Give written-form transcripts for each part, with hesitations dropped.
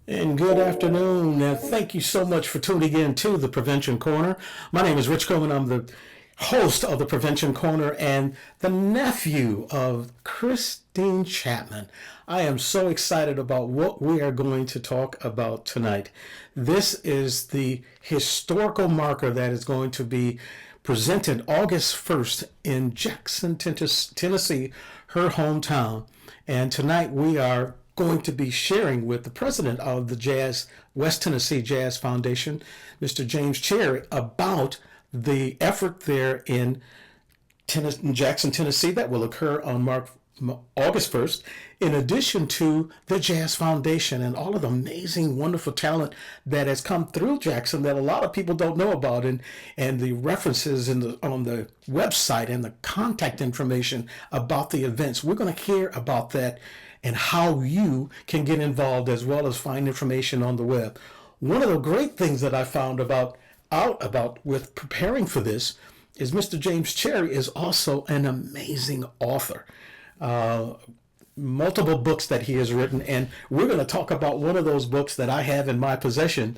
And good afternoon, and thank you so much for tuning in to the Prevention Corner. My name is Rich Coleman. I'm the host of the Prevention Corner and the nephew of Christine Chatman. I am so excited about what we are going to talk about tonight. This is the historical marker that is going to be presented August 1st in Jackson, Tennessee, her hometown. And tonight we are going to be sharing with the president of the West Tennessee Jazz Foundation, Mr. James Cherry, about the effort there in Jackson, Tennessee that will occur on August 1st, in addition to the Jazz Foundation and all of the amazing, wonderful talent that has come through Jackson that a lot of people don't know about, and the references on the website and the contact information about the events. We're going to hear about that and how you can get involved as well as find information on the web. One of the great things that I found out about with preparing for this is Mr. James Cherry is also an amazing author. Multiple books that he has written, and we're going to talk about one of those books that I have in my possession,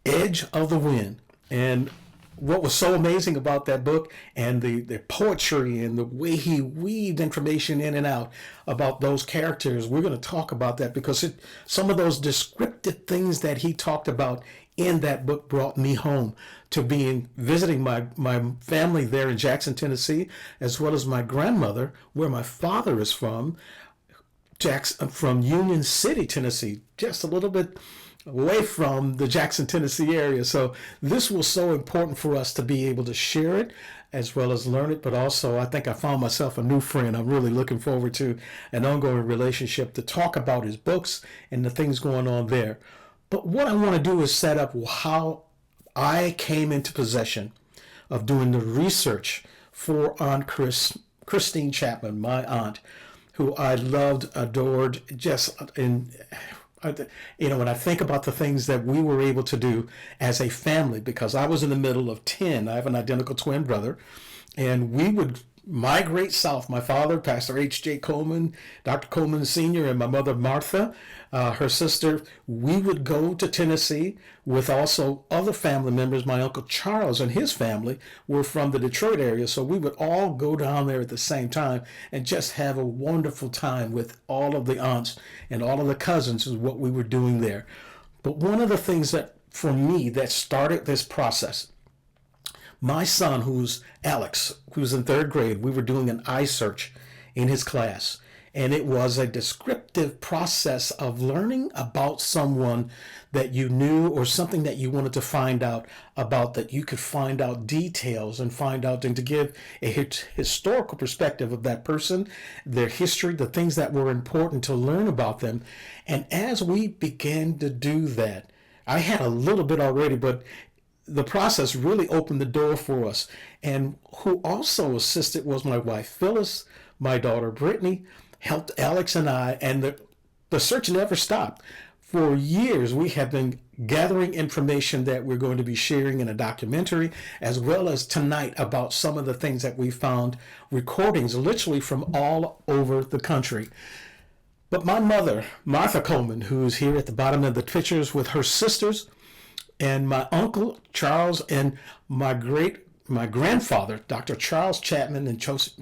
Edge of the Wind. And what was so amazing about that book and the poetry and the way he weaved information in and out about those characters, we're going to talk about that because some of those descriptive things that he talked about in that book brought me home to visiting my family there in Jackson, Tennessee, as well as my grandmother, where my father is from Union City, Tennessee, just a little bit away from the Jackson, Tennessee area. So this was so important for us to be able to share it as well as learn it. But also, I think I found myself a new friend. I'm really looking forward to an ongoing relationship to talk about his books and the things going on there. But what I want to do is set up how I came into possession of doing the research for Aunt Christine Chatman, my aunt, who I loved, adored, when I think about the things that we were able to do as a family, because I was in the middle of 10, I have an identical twin brother, and we would migrate south. My father, Pastor H.J. Coleman, Dr. Coleman Sr., and my mother, Martha, her sister, we would go to Tennessee with also other family members. My Uncle Charles and his family were from the Detroit area, so we would all go down there at the same time and just have a wonderful time with all of the aunts and all of the cousins is what we were doing there. But one of the things that, for me, that started this process, my son, who's Alex, who's in third grade, we were doing an eye search in his class. And it was a descriptive process of learning about someone that you knew or something that you wanted to find out about, that you could find out details and find out and to give a historical perspective of that person, their history, the things that were important to learn about them. And as we began to do that, I had a little bit already, but the process really opened the door for us. And who also assisted was my wife, Phyllis, my daughter, Brittany, helped Alex and I, and the search never stopped. For years, we have been gathering information that we're going to be sharing in a documentary, as well as tonight about some of the things that we found, recordings literally from all over the country. But my mother, Martha Coleman, who's here at the bottom of the pictures with her sisters, and my uncle Charles, and my grandfather, Dr. Charles Chatman, and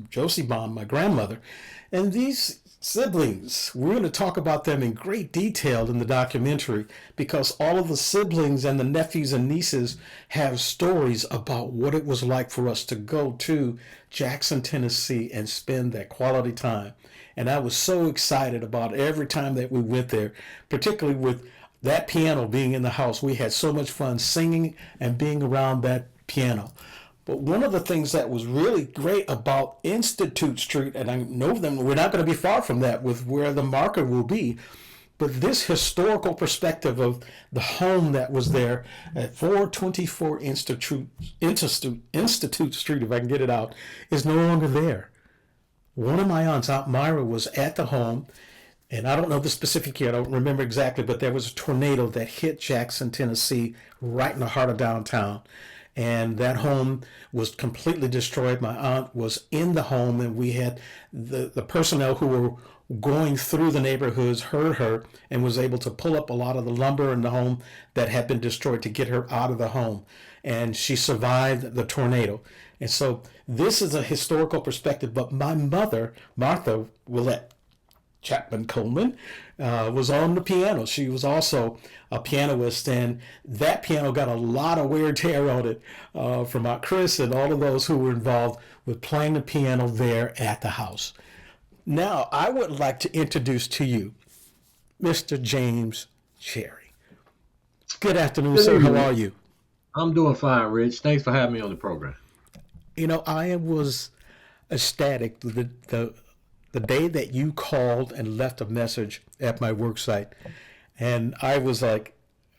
Josie Bond, my grandmother, and these siblings, we're going to talk about them in great detail in the documentary, because all of the siblings and the nephews and nieces have stories about what it was like for us to go to Jackson, Tennessee and spend that quality time. And I was so excited about every time that we went there, particularly with that piano being in the house. We had so much fun singing and being around that piano. But one of the things that was really great about Institute Street, and I know them, we're not going to be far from that with where the marker will be, but this historical perspective of the home that was there at 424 Institute Street, if I can get it out, is no longer there. One of my aunts, Aunt Myra, was at the home, and I don't know the specific year, I don't remember exactly, but there was a tornado that hit Jackson, Tennessee, right in the heart of downtown. And that home was completely destroyed. My aunt was in the home, and we had the personnel who were going through the neighborhoods heard her and was able to pull up a lot of the lumber in the home that had been destroyed to get her out of the home. And she survived the tornado. And so this is a historical perspective. But my mother, Martha Willette Chatman Coleman, was on the piano. She was also a pianist, and that piano got a lot of wear and tear on it from Aunt Chris and all of those who were involved with playing the piano there at the house. Now, I would like to introduce to you Mr. James Cherry. Good afternoon, Good sir. How evening. are you? I'm doing fine, Rich. Thanks for having me on the program. I was ecstatic the day that you called and left a message at my work site. And I was like,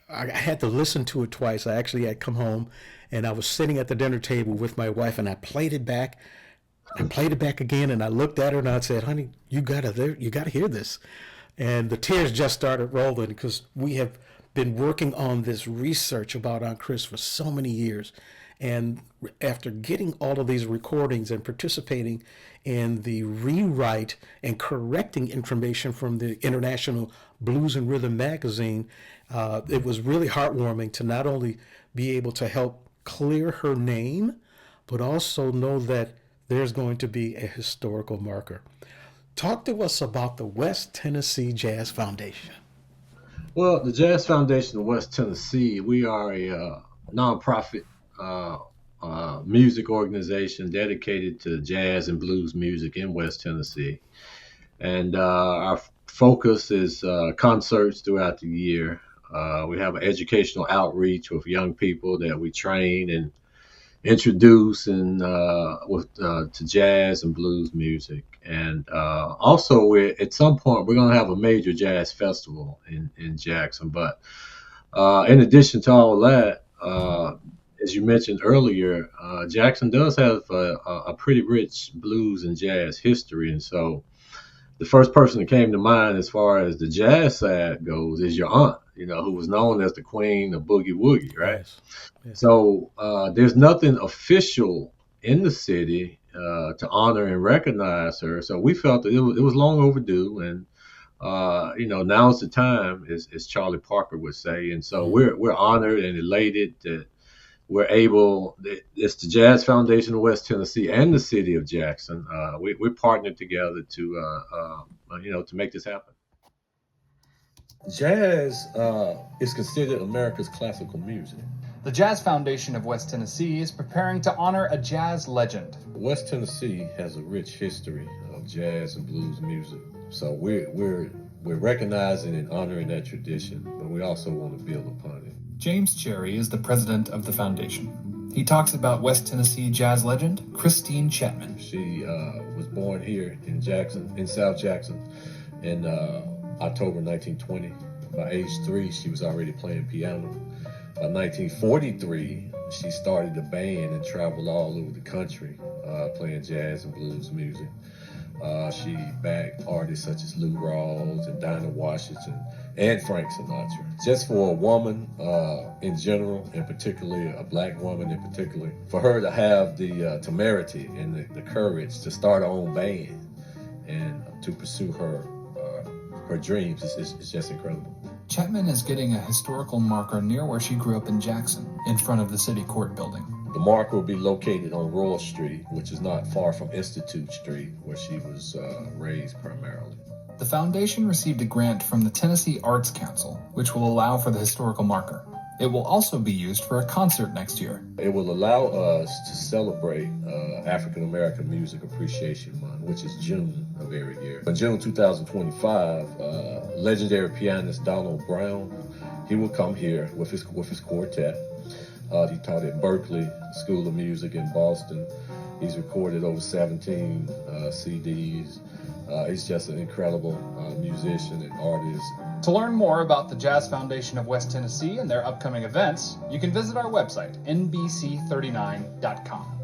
I had to listen to it twice. I actually had come home and I was sitting at the dinner table with my wife and I played it back. I played it back again and I looked at her and I said, honey, you gotta hear this. And the tears just started rolling because we have been working on this research about Aunt Chris for so many years. And after getting all of these recordings and participating in the rewrite and correcting information from the International Blues and Rhythm magazine, it was really heartwarming to not only be able to help clear her name, but also know that there's going to be a historical marker. Talk to us about the West Tennessee Jazz Foundation. Well, the Jazz Foundation of West Tennessee, we are a nonprofit uh, music organization dedicated to jazz and blues music in West Tennessee. And our focus is concerts throughout the year. We have an educational outreach with young people that we train and introduce and with to jazz and blues music. And also, we're at some point we're going to have a major jazz festival in Jackson. But in addition to all that, as you mentioned earlier, Jackson does have a pretty rich blues and jazz history, and so the first person that came to mind as far as the jazz side goes is your aunt, who was known as the queen of boogie woogie, right? Yes, yes. So there's nothing official in the city to honor and recognize her. So we felt that it was long overdue, and now's the time, as Charlie Parker would say. And so Mm-hmm. we're honored and elated that we're able. It's the Jazz Foundation of West Tennessee and the city of Jackson. We're partnered together to make this happen. Jazz is considered America's classical music. The Jazz Foundation of West Tennessee is preparing to honor a jazz legend. West Tennessee has a rich history of jazz and blues music, so we're recognizing and honoring that tradition, but we also want to build upon it. James Cherry is the president of the foundation. He talks about West Tennessee jazz legend Christine Chatman. She was born here in Jackson, in South Jackson, in October 1920. By age 3, she was already playing piano. By 1943, she started a band and traveled all over the country playing jazz and blues music. She backed artists such as Lou Rawls and Dinah Washington and Frank Sinatra. Just for a woman in general, and particularly a black woman in particular, for her to have the temerity and the courage to start her own band and to pursue her dreams is just incredible. Chatman is getting a historical marker near where she grew up in Jackson, in front of the city court building. The marker will be located on Royal Street, which is not far from Institute Street, where she was raised primarily. The foundation received a grant from the Tennessee Arts Council, which will allow for the historical marker. It will also be used for a concert next year. It will allow us to celebrate African American Music Appreciation Month, which is June. of every year. In June 2025, legendary pianist Donald Brown, he will come here with his quartet. He taught at Berkeley School of Music in Boston. He's recorded over 17 CDs. He's just an incredible musician and artist. To learn more about the Jazz Foundation of West Tennessee and their upcoming events, you can visit our website, nbc39.com.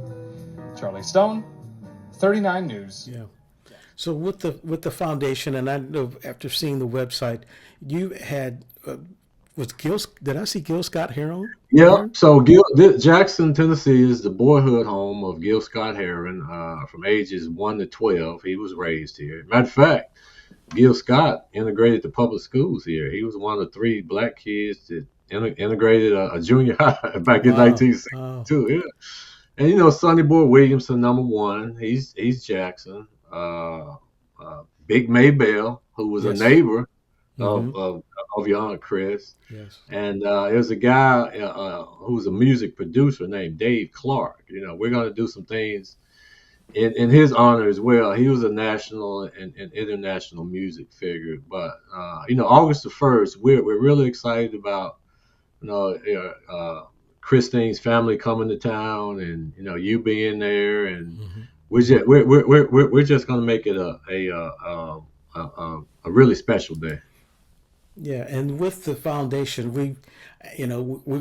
Charlie Stone, 39 News. Yeah. So with the foundation, and I know after seeing the website, you had was Gil? Did I see Gil Scott Heron? Yeah. So Jackson, Tennessee, is the boyhood home of Gil Scott Heron. From ages 1 to 12, he was raised here. Matter of fact, Gil Scott integrated the public schools here. He was one of 3 black kids that integrated a junior high back in 1962. Wow. Yeah. And Sonny Boy Williamson, number 1, he's Jackson. Big Maybell, who was a neighbor of your Aunt Chris. Yes. And there's a guy who was a music producer named Dave Clark. We're going to do some things in his honor as well. He was a national and international music figure. But August the 1st, we're really excited about Christine's family coming to town, and you being there, and we're just going to make it a really special day. Yeah, and with the foundation, we've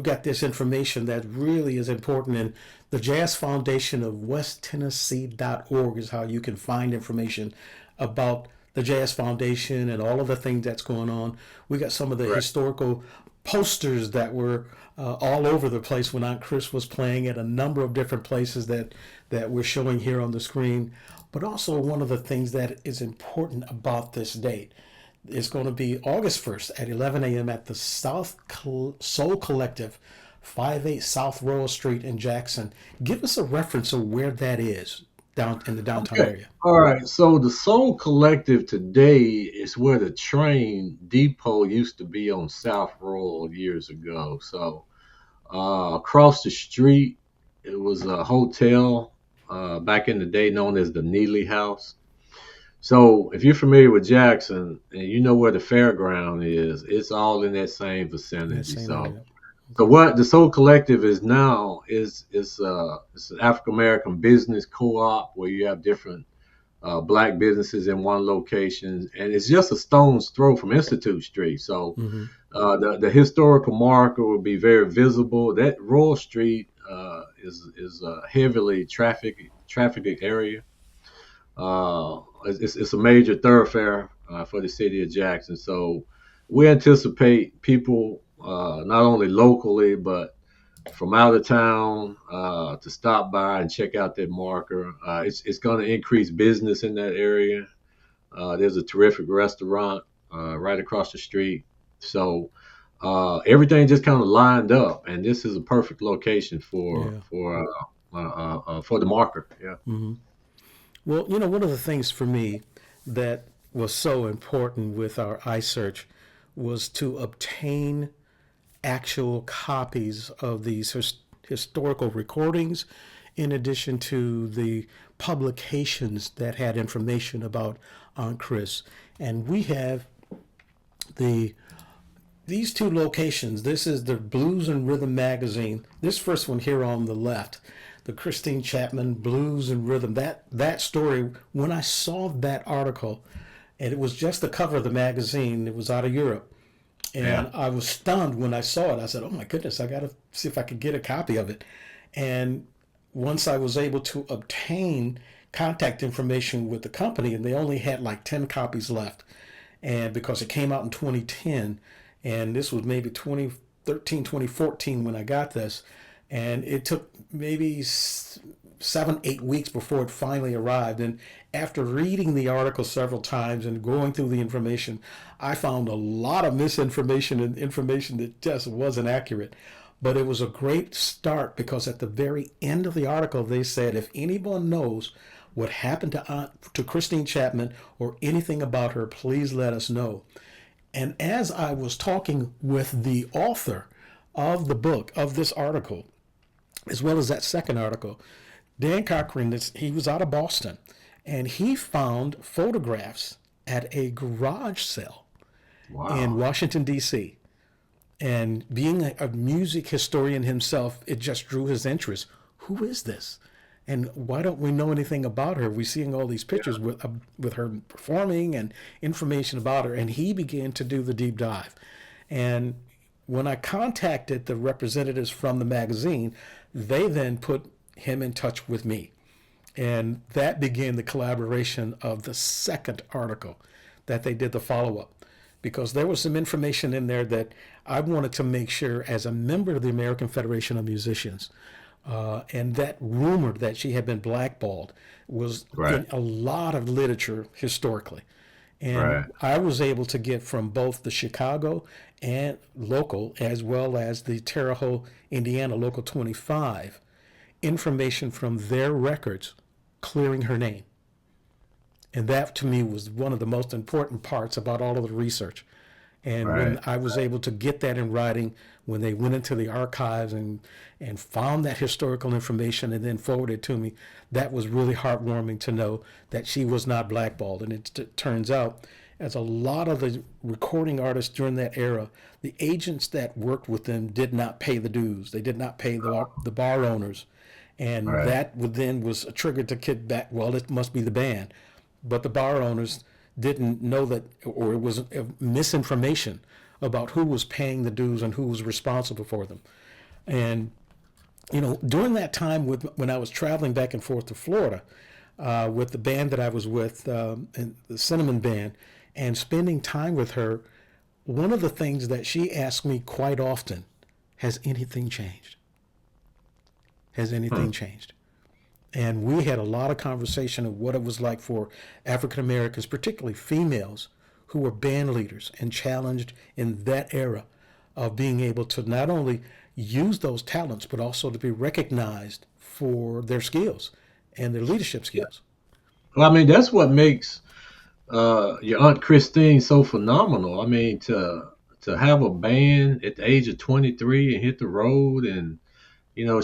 got this information that really is important, and the Jazz Foundation of WestTennessee.org is how you can find information about the Jazz Foundation and all of the things that's going on. We got some of the historical posters that were all over the place when Aunt Chris was playing at a number of different places that we're showing here on the screen. But also one of the things that is important about this date is going to be August 1st at 11 a.m. at the Soul Collective, 58 South Royal Street in Jackson. Give us a reference of where that is down in the downtown area. All right. So the Soul Collective today is where the train depot used to be on South Royal years ago. So across the street, it was a hotel back in the day known as the Neely House. So if you're familiar with Jackson and you know where the fairground is, it's all in that same vicinity. So what the Soul Collective is now is it's an African American business co-op where you have different black businesses in one location, and it's just a stone's throw from Institute Street. So the historical marker will be very visible. That Royal Street is a heavily trafficked area. It's a major thoroughfare for the city of Jackson. So we anticipate people not only locally but from out of town to stop by and check out that marker. It's going to increase business in that area. There's a terrific restaurant right across the street. So everything just kind of lined up, and this is a perfect location for the marker. Yeah. Mm-hmm. Well, one of the things for me that was so important with our iSearch was to obtain actual copies of these historical recordings, in addition to the publications that had information about Aunt Chris. And we have these 2 locations. This is the Blues and Rhythm magazine. This first one here on the left, the Christine Chatman Blues and Rhythm. That story, when I saw that article, and it was just the cover of the magazine, it was out of Europe. And I was stunned when I saw it. I said, oh my goodness, I got to see if I could get a copy of it. And once I was able to obtain contact information with the company, and they only had like 10 copies left, and because it came out in 2010, and this was maybe 2013, 2014 when I got this, and it took maybe 7-8 weeks before it finally arrived. And after reading the article several times and going through the information, I found a lot of misinformation and information that just wasn't accurate. But it was a great start, because at the very end of the article, they said, if anyone knows what happened to Christine Chatman or anything about her, please let us know. And as I was talking with the author of the book, of this article, as well as that second article, Dan Cochran, he was out of Boston, and he found photographs at a garage sale in Wow. Washington, D.C. And being a music historian himself, it just drew his interest. Who is this? And why don't we know anything about her? We're seeing all these pictures with her performing and information about her. And he began to do the deep dive. And when I contacted the representatives from the magazine, they then put him in touch with me. And that began the collaboration of the second article that they did the follow up. Because there was some information in there that I wanted to make sure, as a member of the American Federation of Musicians, and that rumor that she had been blackballed was Right. in a lot of literature historically. Right. And I was able to get from both the Chicago and local, as well as the Terre Haute, Indiana, local 25, information from their records clearing her name. And that to me was one of the most important parts about all of the research. And Right. when I was able to get that in writing, when they went into the archives and found that historical information and then forwarded it to me, that was really heartwarming to know that she was not blackballed. And it turns out, as a lot of the recording artists during that era, the agents that worked with them did not pay the dues. They did not pay the bar owners. And Right. that would then was a trigger to kick back, well, it must be the band. But the bar owners didn't know that, or it was misinformation about who was paying the dues and who was responsible for them. And during that time, when I was traveling back and forth to Florida with the band that I was with, and the Cinnamon Band, and spending time with her, one of the things that she asked me quite often: "Has anything changed? Has anything changed?" And we had a lot of conversation of what it was like for African Americans, particularly females, who were band leaders and challenged in that era of being able to not only use those talents, but also to be recognized for their skills and their leadership skills. Well, I mean, that's what makes your Aunt Christine so phenomenal. I mean, to have a band at the age of 23 and hit the road, and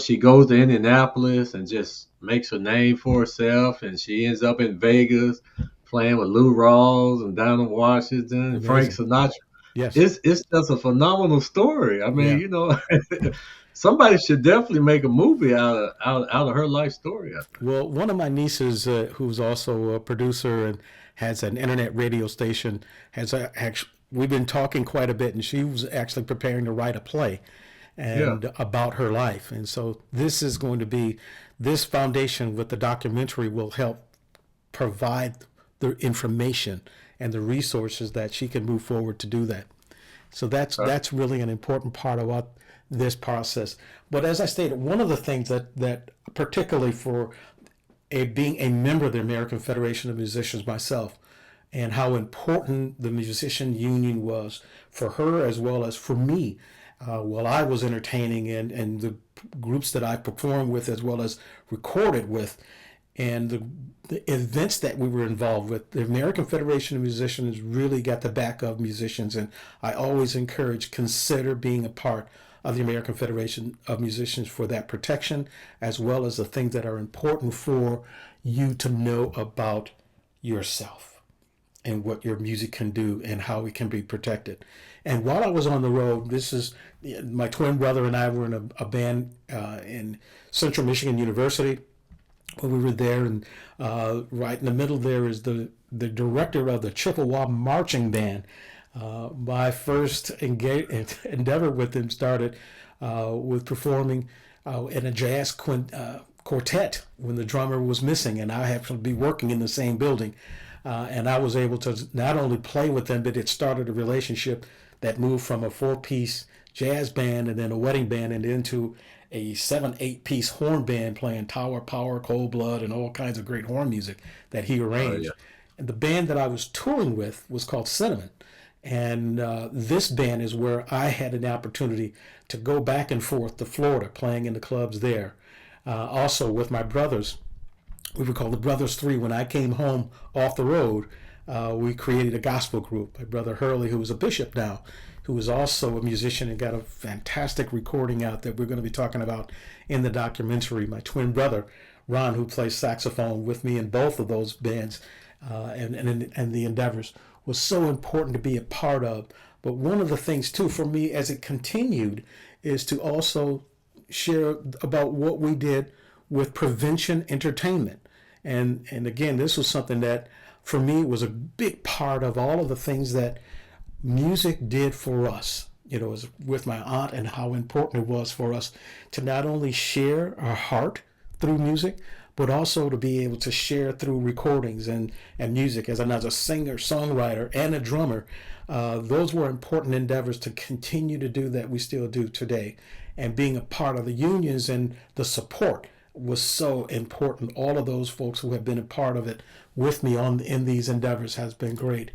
she goes to Indianapolis and just makes a name for herself, and she ends up in Vegas playing with Lou Rawls and Dinah Washington and Frank Amazing. Sinatra. Yes. It's just a phenomenal story. I mean, Yeah. somebody should definitely make a movie out of her life story, I think. Well, one of my nieces, who's also a producer and has an internet radio station, actually, we've been talking quite a bit, and she was actually preparing to write a play Yeah. and about her life. And so this is going to be, this foundation with the documentary will help provide the information and the resources that she can move forward to do that. So that's really an important part of what this process. But as I stated, one of the things that particularly for being a member of the American Federation of Musicians myself, and how important the musician union was for her as well as for me, while I was entertaining and the groups that I performed with as well as recorded with, and the events that we were involved with. The American Federation of Musicians really got the back of musicians, and I always consider being a part of the American Federation of Musicians for that protection, as well as the things that are important for you to know about yourself and what your music can do and how it can be protected. And while I was on the road, this is my twin brother and I were in a band in Central Michigan University when we were there, and right in the middle there is the director of the Chippewa Marching Band. My first endeavor with him started with performing in a jazz quartet when the drummer was missing, and I happened to be working in the same building. And I was able to not only play with them, but it started a relationship that moved from a 4-piece jazz band and then a wedding band and into a 7-8-piece horn band playing Tower Power, Cold Blood, and all kinds of great horn music that he Oh yeah. arranged. And the band that I was touring with was called Cinnamon. And this band is where I had an opportunity to go back and forth to Florida, playing in the clubs there. Also with my brothers, we were called the Brothers Three. When I came home off the road, we created a gospel group. My brother Hurley, who is a bishop now, who is also a musician and got a fantastic recording out that we're going to be talking about in the documentary. My twin brother, Ron, who plays saxophone with me in both of those bands and the endeavors, was so important to be a part of. But one of the things, too, for me as it continued is to also share about what we did with prevention entertainment. And again, this was something that for me was a big part of all of the things that music did for us. You know, was with my aunt and how important it was for us to not only share our heart through music, but also to be able to share through recordings and music. As a singer, songwriter, and a drummer, those were important endeavors to continue to do that we still do today. And being a part of the unions and the support was so important. All of those folks who have been a part of it with me in these endeavors has been great.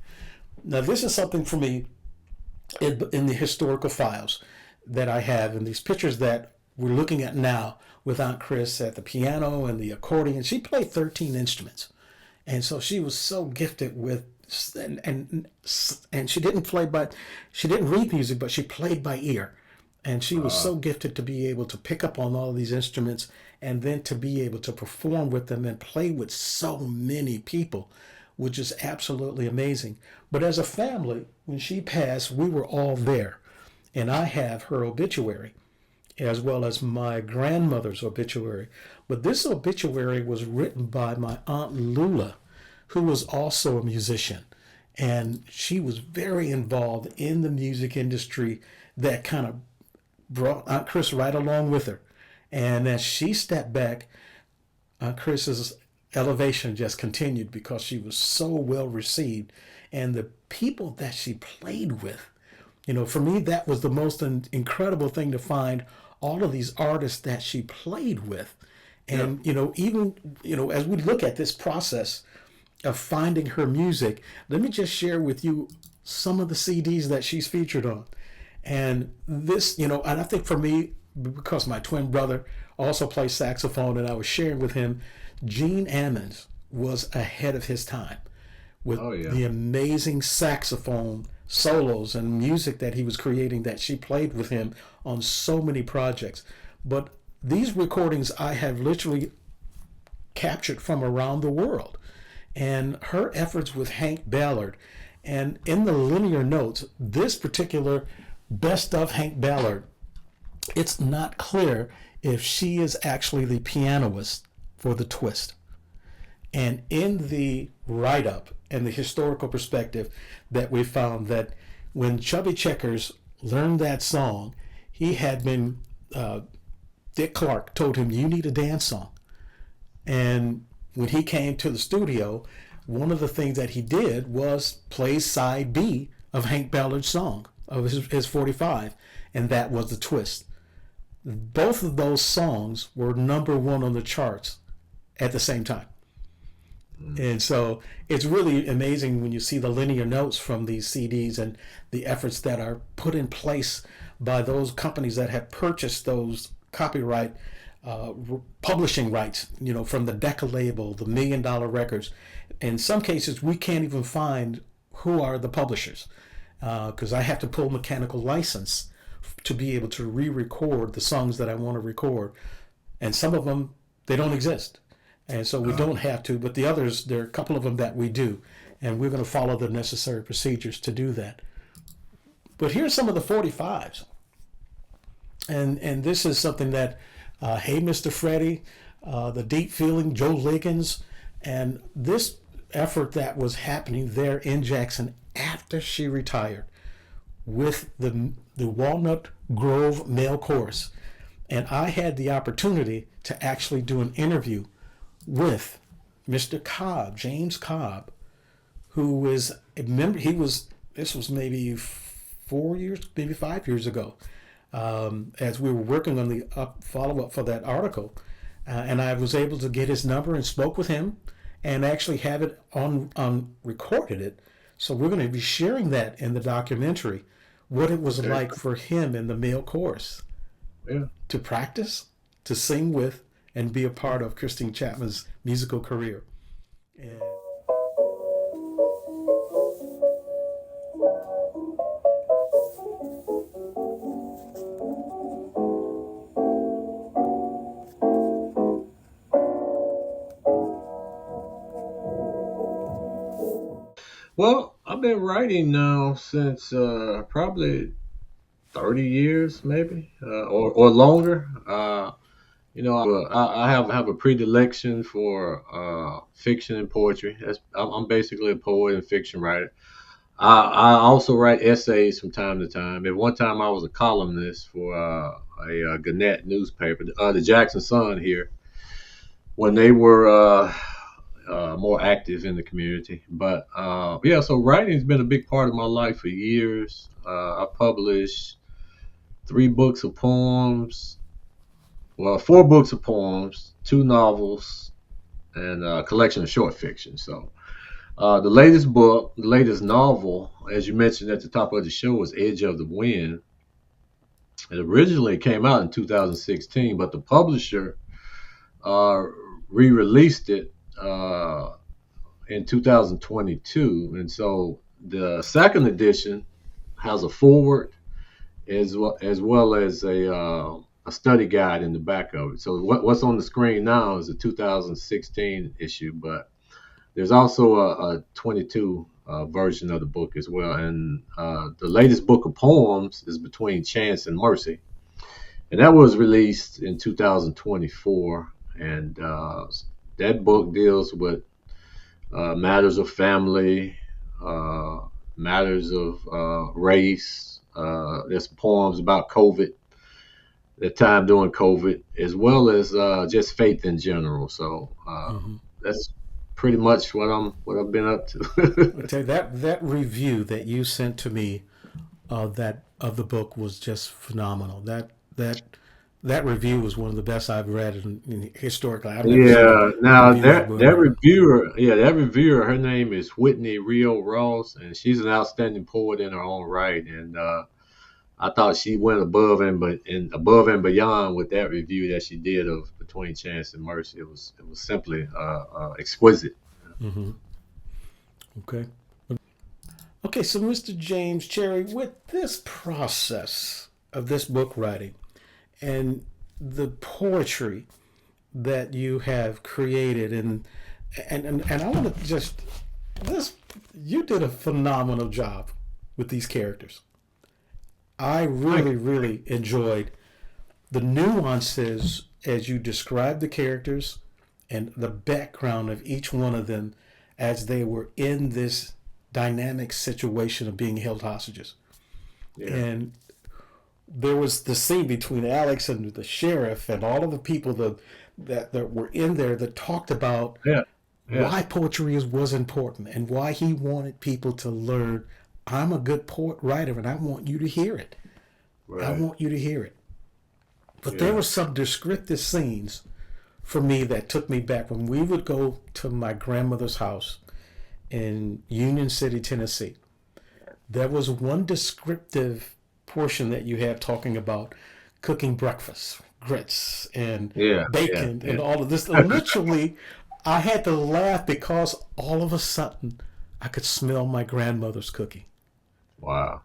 Now, this is something for me in the historical files that I have, and these pictures that we're looking at now with Aunt Chris at the piano and the accordion. She played 13 instruments, and so she was so gifted with and she didn't read music, but she played by ear. And she was so gifted to be able to pick up on all of these instruments and then to be able to perform with them and play with so many people, which is absolutely amazing. But as a family, when she passed, we were all there. And I have her obituary, as well as my grandmother's obituary. But this obituary was written by my Aunt Lula, who was also a musician. And she was very involved in the music industry that kind of brought Aunt Chris right along with her. And as she stepped back, Aunt Chris's elevation just continued because she was so well received. And the people that she played with, you know, for me, that was the most incredible thing to find all of these artists that she played with. And, you know, even, you know, as we look at this process of finding her music, let me just share with you some of the CDs that she's featured on. And this, you know, and I think for me, because my twin brother also plays saxophone and I was sharing with him, Gene Ammons was ahead of his time with the amazing saxophone solos and music that he was creating that she played with him on so many projects. But these recordings I have literally captured from around the world. And her efforts with Hank Ballard, and in the linear notes, this particular best of Hank Ballard, it's not clear if she is actually the pianist for the twist. And in the write-up and the historical perspective that we found that when Chubby Checkers learned that song, he had been, Dick Clark told him, you need a dance song. And when he came to the studio, one of the things that he did was play side B of Hank Ballard's song, of his 45, and that was the twist. Both of those songs were #1 on the charts at the same time. And so it's really amazing when you see the linear notes from these CDs and the efforts that are put in place by those companies that have purchased those copyright publishing rights, you know, from the Decca label, the $1 Million Records. In some cases, we can't even find who are the publishers because I have to pull mechanical license to be able to re-record the songs that I want to record. And some of them, they don't exist. And so we don't have to, but the others, there are a couple of them that we do. And we're going to follow the necessary procedures to do that. But here's some of the 45s. And this is something that, Hey Mr. Freddie, The Deep Feeling, Joe Liggins, and this effort that was happening there in Jackson after she retired with the Walnut Grove Male Chorus. And I had the opportunity to actually do an interview with Mr. Cobb, James Cobb, who was a member. This was maybe 4 years, maybe 5 years ago, as we were working on the follow-up for that article. And I was able to get his number and spoke with him and actually have it recorded it. So we're going to be sharing that in the documentary, what it was like for him in the male chorus to practice, to sing with, and be a part of Christine Chatman's musical career. And Well, I've been writing now since probably 30 years, maybe, or longer. I have a predilection for fiction and poetry. I'm basically a poet and fiction writer. I also write essays from time to time. At one time, I was a columnist for a Gannett newspaper, the Jackson Sun here, when they were more active in the community. But yeah, so writing's been a big part of my life for years. I published 3 books of poems, well, 4 books of poems, 2 novels, and a collection of short fiction. So the latest book, the latest novel, as you mentioned at the top of the show, was Edge of the Wind. It originally came out in 2016, but the publisher uh, re-released it in 2022, and so the second edition has a forward as well as a study guide in the back of it. So what's on the screen now is a 2016 issue, but there's also a 22 version of the book as well. And the latest book of poems is Between Chance and Mercy, and that was released in 2024. And that book deals with matters of family, uh, matters of race. There's poems about COVID, the time during COVID, as well as just faith in general. So Hmm. that's pretty much what I've been up to. I tell you, that review that you sent to me that of the book was just phenomenal. That review was one of the best I've read historically. I've never seen Yeah. a Now review that that reviewer, her name is Whitney Rio Ross, and she's an outstanding poet in her own right. And I thought she went above and beyond with that review that she did of Between Chance and Mercy. It was simply exquisite. Hmm. Okay. Okay, so Mr. James Cherry, with this process of this book writing and the poetry that you have created, and I want to just this you did a phenomenal job with these characters. I Thank really, you. really enjoyed the nuances as you described the characters and the background of each one of them as they were in this dynamic situation of being held hostages. Yeah. And there was the scene between Alex and the sheriff and all of the people that were in there that talked about Yeah. Yeah. why poetry was important and why he wanted people to learn. I'm a good poet writer and I want you to hear it. I Right. want you to hear it. But there Yeah. were some descriptive scenes for me that took me back when we would go to my grandmother's house in Union City, Tennessee. There was one descriptive portion that you had talking about cooking breakfast, grits and Yeah. Yeah. bacon Yeah. and all of this. Literally, I had to laugh because all of a sudden I could smell my grandmother's cooking. Wow.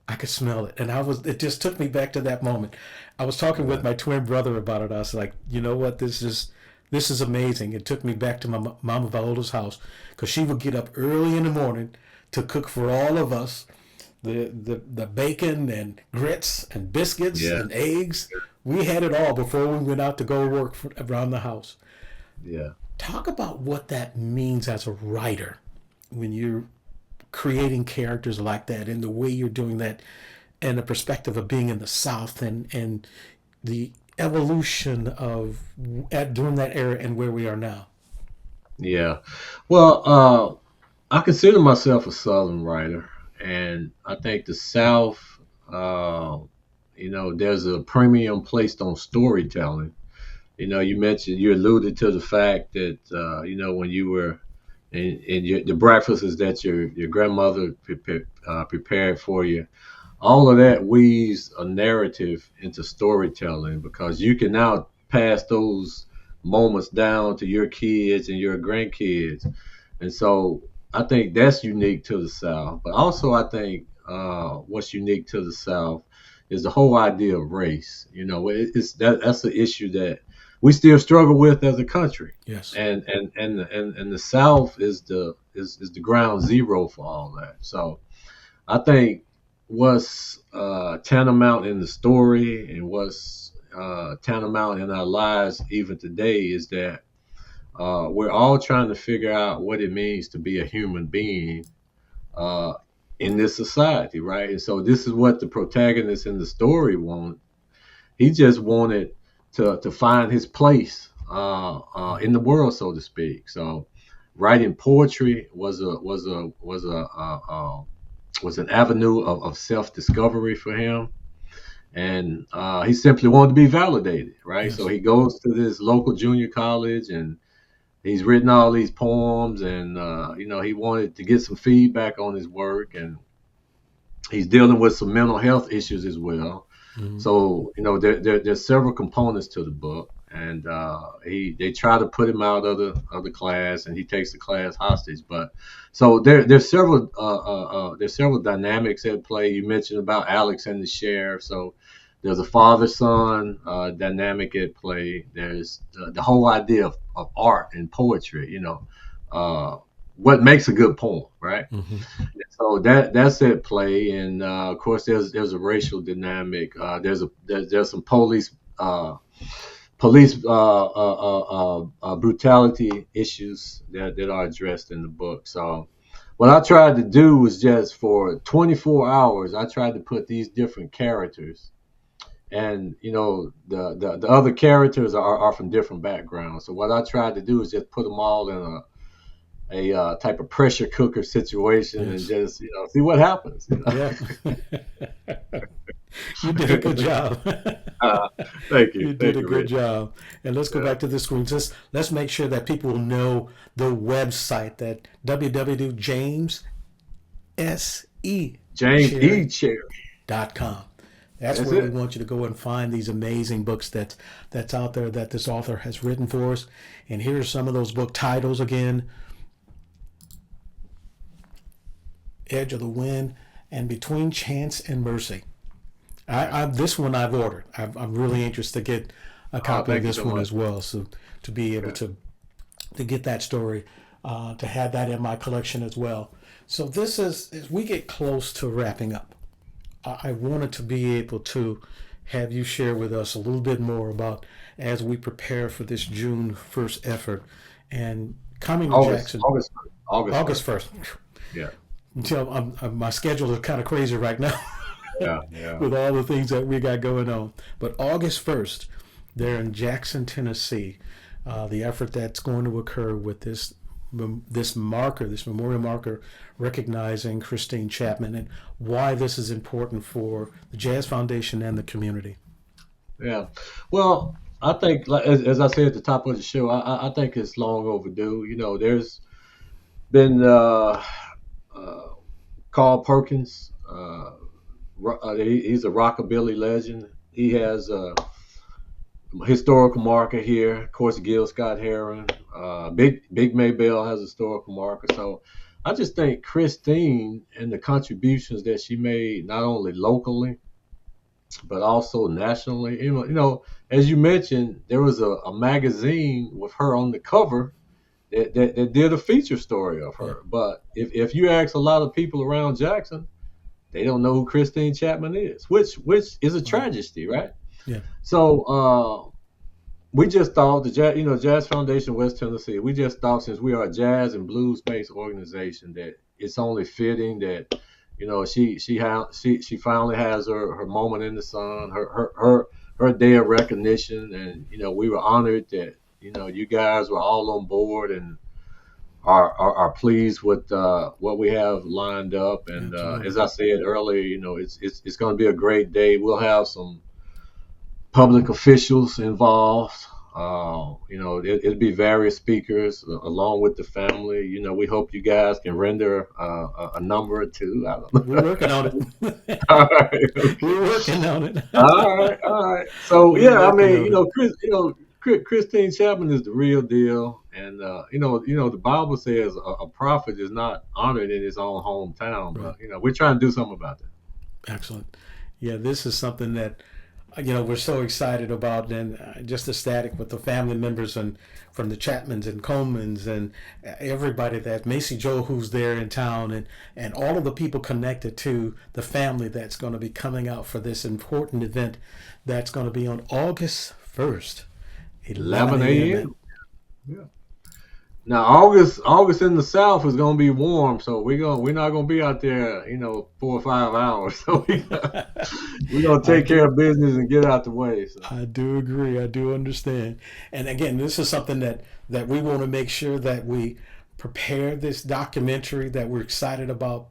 I could smell it. And it just took me back to that moment. I was talking with Right. my twin brother about it. I was like, you know what? This is amazing. It took me back to my mama Viola's house because she would get up early in the morning to cook for all of us the bacon and grits and biscuits Yeah. and eggs. We had it all before we went out to go work around the house. Yeah. Talk about what that means as a writer when you're creating characters like that and the way you're doing that and the perspective of being in the South and the evolution of during that era and where we are now. Yeah. Well, I consider myself a Southern writer, and I think the South, uh, there's a premium placed on storytelling. You alluded to the fact that, when you were the breakfasts that your grandmother prepared for you, all of that weaves a narrative into storytelling because you can now pass those moments down to your kids and your grandkids. And so I think that's unique to the South. But also, I think what's unique to the South is the whole idea of race. That's an issue that we still struggle with as a country. Yes. And the South is the ground zero for all that. So I think what's tantamount in the story and what's tantamount in our lives even today is that we're all trying to figure out what it means to be a human being uh, in this society, right? And so this is what the protagonist in the story wanted. He just wanted to find his place in the world, so to speak. So writing poetry was an avenue of self discovery for him, and he simply wanted to be validated, right? So Yes. he goes to this local junior college and he's written all these poems, and he wanted to get some feedback on his work, and he's dealing with some mental health issues as well. Hmm. So there's several components to the book, and they try to put him out of the class, and he takes the class hostage. But so there's several dynamics at play. You mentioned about Alex and the sheriff, so there's a father son dynamic at play. There's the whole idea of art and poetry. What makes a good poem, right? Hmm. So that's at play, and of course there's a racial dynamic. There's some police brutality issues that are addressed in the book. So what I tried to do was just for 24 hours, I tried to put these different characters, and the other characters are from different backgrounds. So what I tried to do is just put them all in a type of pressure cooker situation and Yes. just see what happens. Yeah. You did a good job. Uh, thank you, You did thank a you, good Rich. job. And let's go Yeah. back to the screens. Let's make sure that people know the website, that James E. www.jamesescherry.com. Chair. That's That's where we it. want you to go and find these amazing books that's out there that this author has written for us. And here are some of those book titles again: Edge of the Wind and Between Chance and Mercy. This one I've ordered. I'm really interested to get a Oh, copy of thank you this so one much. as well. So to be able Okay. to get that story, to have that in my collection as well. So this is, as we get close to wrapping up, I wanted to be able to have you share with us a little bit more about, as we prepare for this June 1st effort and coming to August, Jackson August 1st. August August 1st. 1st. Yeah, Until my schedule is kind of crazy right now. yeah, yeah. With all the things that we got going on. But August 1st, there in Jackson, Tennessee, the effort that's going to occur with this marker, this memorial marker, recognizing Christine Chapman, and why this is important for the Jazz Foundation and the community. Yeah. Well, I think, like, as I said at the top of the show, I think it's long overdue. There's been uh, Carl Perkins. He's a rockabilly legend. He has a historical marker here. Of course, Gil Scott Heron. Big Maybell has a historical marker. So I just think Christine and the contributions that she made, not only locally but also nationally. As you mentioned, there was a magazine with her on the cover that did a feature story of Yeah, her. But if you ask a lot of people around Jackson, they don't know who Christine Chapman is, which is a right. tragedy, right? Yeah, So we just thought Jazz Foundation West Tennessee. We just thought, since we are a jazz and blues based organization, that it's only fitting that she finally has her moment in the sun, her day of recognition, and we were honored that you guys were all on board and are pleased with what we have lined up. And absolutely. as I said earlier, it's going to be a great day. We'll have some public officials involved. It'll be various speakers along with the family. We hope you guys can render a number or two. I don't We're know. working on it. All right, We're okay. working on it. All right, all right. So We're yeah, I working mean, on it. Christine Chapman is the real deal, and the Bible says a prophet is not honored in his own hometown, Right. but we're trying to do something about that. Excellent. Yeah, this is something that we're so excited about and just ecstatic with the family members and from the Chatmans and Colemans and everybody that Macy Joe who's there in town and all of the people connected to the family that's going to be coming out for this important event that's going to be on August 1st, 11 11 a.m. a.m. Yeah. Now August in the South is gonna be warm, so we're not gonna be out there, 4 or 5 hours. So we're gonna I take care do of business and get out the way. So I do agree. I do understand. And again, this is something that we want to make sure that we prepare this documentary that we're excited about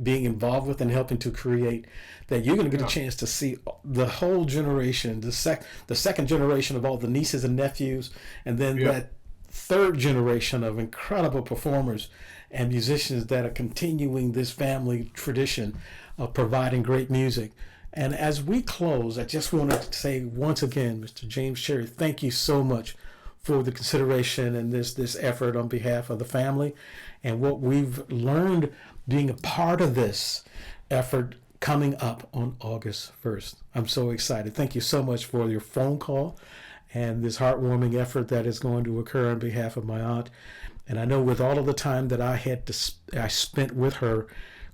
being involved with and helping to create, that you're going to get a yeah, chance to see the whole generation, the second generation of all the nieces and nephews, and then yeah, that third generation of incredible performers and musicians that are continuing this family tradition of providing great music. And as we close, I just want to say once again, Mr. James Cherry, thank you so much for the consideration and this effort on behalf of the family and what we've learned being a part of this effort coming up on August 1st. I'm so excited. Thank you so much for your phone call and this heartwarming effort that is going to occur on behalf of my aunt. And I know with all of the time that I spent with her,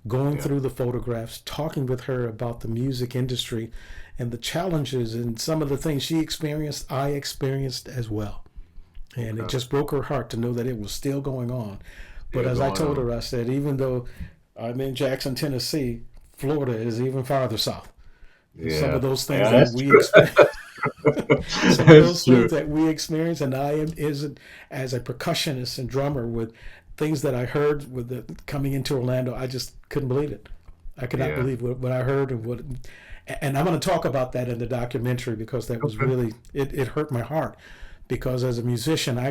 going yeah. through the photographs, talking with her about the music industry and the challenges and some of the things she experienced, I experienced as well. And it Okay. just broke her heart to know that it was still going on. But Still as I going told on. her, I said, even though I'm in Jackson, Tennessee, Florida is even farther south. And some of Yeah. those things Yeah, that that's we true. experience, some of That's those things true. that we experience, and I am isn't as a percussionist and drummer with things that I heard with coming into Orlando. I just couldn't believe it. I could not Yeah. believe what I heard and I'm going to talk about that in the documentary because that was Okay. really it hurt my heart because as a musician I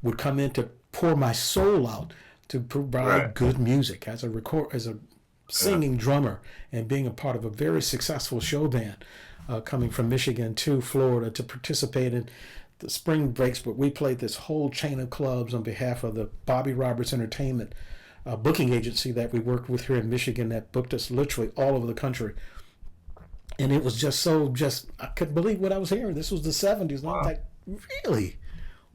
would come in to pour my soul out to Right. provide good music as a Yeah. singing drummer and being a part of a very successful show band coming from Michigan to Florida to participate in the spring breaks, but we played this whole chain of clubs on behalf of the Bobby Roberts Entertainment booking agency that we worked with here in Michigan that booked us literally all over the country. And it was just I couldn't believe what I was hearing. This was the 70s, and I was Wow. like, really?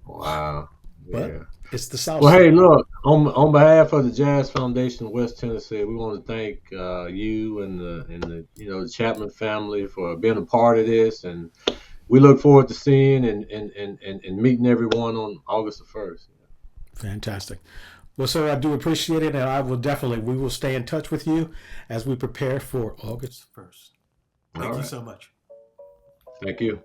Wow. Wow. But Yeah. it's the South Well, hey, Side. look, on behalf of the Jazz Foundation of West Tennessee, we want to thank you and the the Chapman family for being a part of this, and we look forward to seeing and meeting everyone on August the 1st. Fantastic. Well, sir, I do appreciate it, and we will stay in touch with you as we prepare for August 1st. All Thank you right. so much. Thank you.